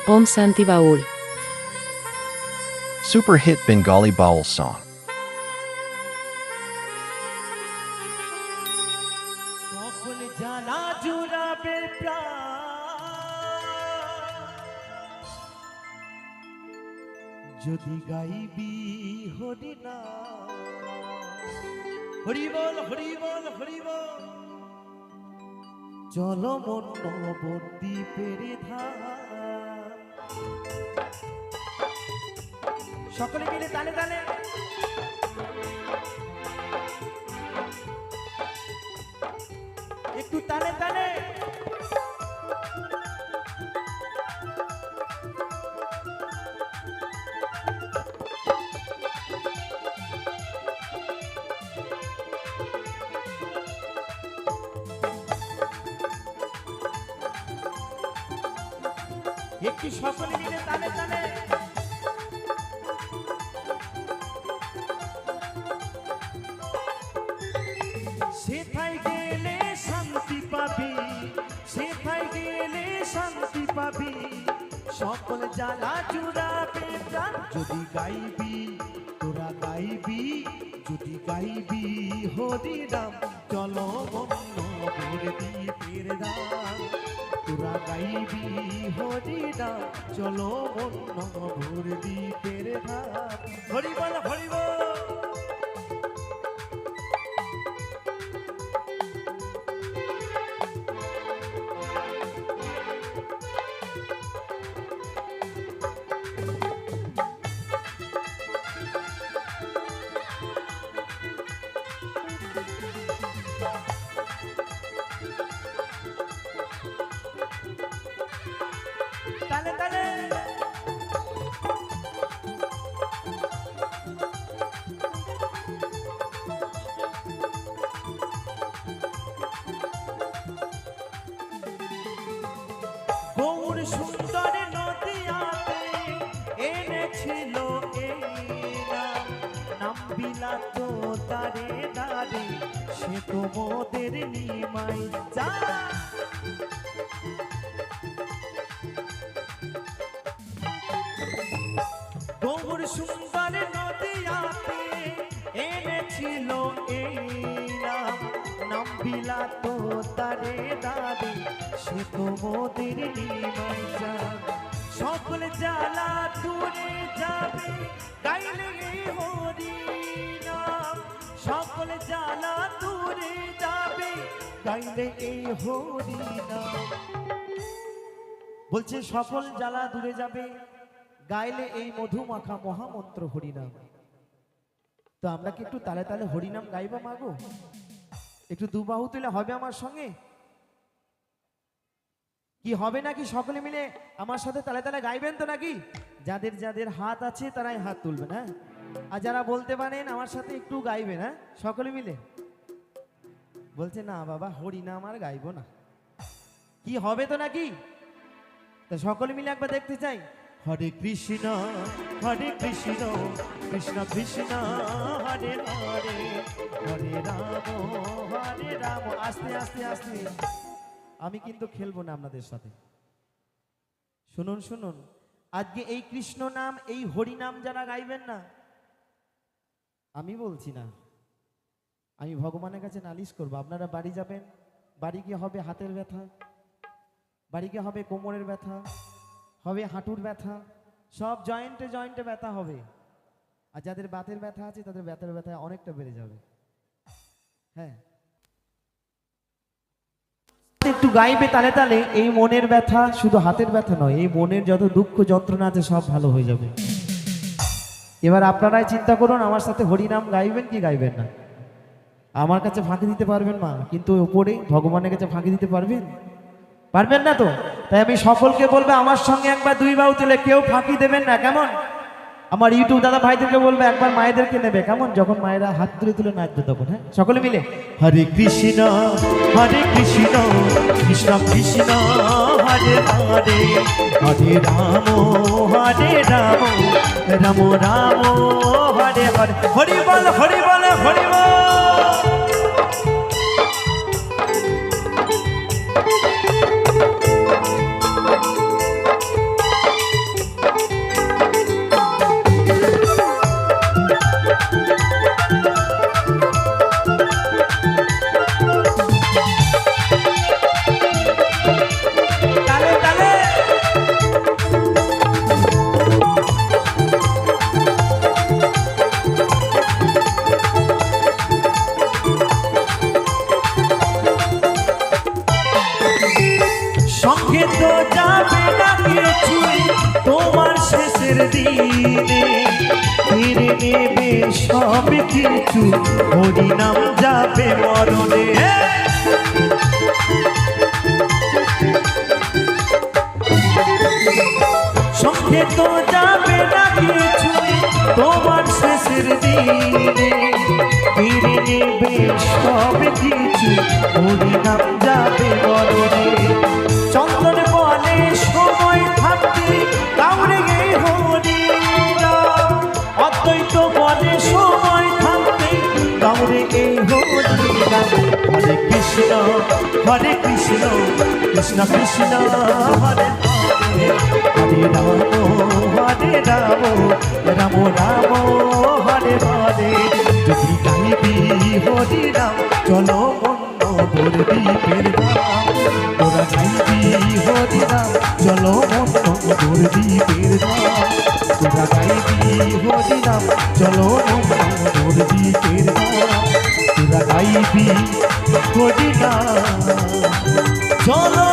Om Santi Baul. Super hit Bengali Baul song. সকল জানা জুড়াবে প্রাণ যদি গাইবি হরি নাম হরি বল হরি বল হরি বল চলো মন নবদ্বীপের ধাম সকলে মিলে তালে তালে একটু তালে তালে একটু সকলে মিলে তালে তালে সেথায় গেলে শান্তি পাবি সেথায় গেলে শান্তি পাবি সকল জ্বালা জুড়াবে প্রাণ যদি গাইবি তোরা গাইবি যদি গাইবি হরি রাম চলো মন্ন ভরে দ্বীপের দাম তোরা গাইবি হরি রাম চলো মন্ন ভরে দ্বীপের ধাম হরি বল হরি বল তালে তালে গৌর সুন্দর নদিয়াতে এনেছিল এই নাম নাম বিলাত তারে দারে সে তো মোদের নিমাই যা গৌর সুন্দর নদিয়াতে এনেছিল এই নাম নাম বিলাত তারে দারে সে তো মোদের নিমাই যা সকল জ্বালা দূরে যাবে গাইলে এই হরি নাম সকল জ্বালা দূরে যাবে গাইলে এই হরি নাম বলছে সকল জ্বালা দূরে যাবে গাইলে এই মধু মাখা মহামন্ত্র হরিনাম তো আমরা কি একটু তালে তালে হরিনাম গাইবা মাগো একটু দুবাহু তুলে হবে আমার সঙ্গে কি হবে নাকি সকলে মিলে আমার সাথে তালে তালে গাইবেন তো নাকি যাদের যাদের হাত আছে তারাই হাত তুলবেন হ্যাঁ আর যারা বলতে পারেন আমার সাথে একটু গাইবেন হ্যাঁ সকলে মিলে বলছে না বাবা হরিনাম আর গাইবো না কি হবে তো নাকি তা সকলে মিলে একবার দেখতে চাই হরে কৃষ্ণ কৃষ্ণ কৃষ্ণ হরে হরে হরে রাম আস্তে আস্তে আস্তে আমি কিন্তু খেলবো না আপনাদের সাথে শুনুন শুনুন আজকে এই কৃষ্ণ নাম এই হরি নাম যারা গাইবেন না আমি বলছি না আমি ভগবানের কাছে নালিশ করবো আপনারা বাড়ি যাবেন বাড়ি গিয়ে হবে হাতের ব্যথা বাড়ি গিয়ে হবে কোমরের ব্যথা হবে হাঁটুর ব্যথা সব জয়েন্টে জয়েন্টে ব্যথা হবে আর যাদের বাতের ব্যথা আছে তাদের ব্যথার ব্যথা অনেকটা বেড়ে যাবে হ্যাঁ একটু গাইবে তালে তালে এই মনের ব্যথা শুধু হাতের ব্যথা নয় এই মনের যত দুঃখ যন্ত্রণা আছে সব ভালো হয়ে যাবে এবার আপনারাই চিন্তা করুন আমার সাথে হরিনাম গাইবেন কি গাইবেন না আমার কাছে ফাঁকি দিতে পারবেন না কিন্তু উপরে ভগবানের কাছে ফাঁকি দিতে পারবেন পারবেন না তো তাই আমি সকলকে বলবো আমার সঙ্গে একবার দুই বাহু তুলে কেউ ফাঁকি দেবেন না কেমন আমার ইউটিউব দাদা ভাইদেরকে বলবো একবার মায়েদেরকে নেবে কেমন যখন মায়েরা হাত তুলে তুলে নাচবে তখন হ্যাঁ সকলে মিলে হরে কৃষ্ণ কৃষ্ণ কৃষ্ণ হরে হরে হরে রাম রাম রাম হরে হরে হরি বল হরি বল হরি বল সঙ্গে তো যাবে না কিছুই তোমার শেষের দিনে, ফিরে নেবে সব কিছু হরিনাম যাবে মরণে। সঙ্গে তো যাবে না কিছুই তোমার শেষের দিনে, ফিরে নেবে সব কিছু হরিনাম যাবে মরণে। চন্দন বলে সময় থাকতে কাউরে গে হরিনাম, অদ্বৈত বলে সময় থাকতে কাউরে গে হরিনাম। হরে কৃষ্ণ কৃষ্ণ কৃষ্ণ হরে হরে, হরে রাম রাম রাম হরে হরে। যদি গাইবি হরি নাম চলো অন্য দ্বীপের ধাম, তোরা গাইবি হরি নাম চলো অন্য দ্বীপের ধাম, তোরা গাইবি হরি নাম চলো অন্য দ্বীপের ধাম, তোরা গাইবি হরি নাম চলো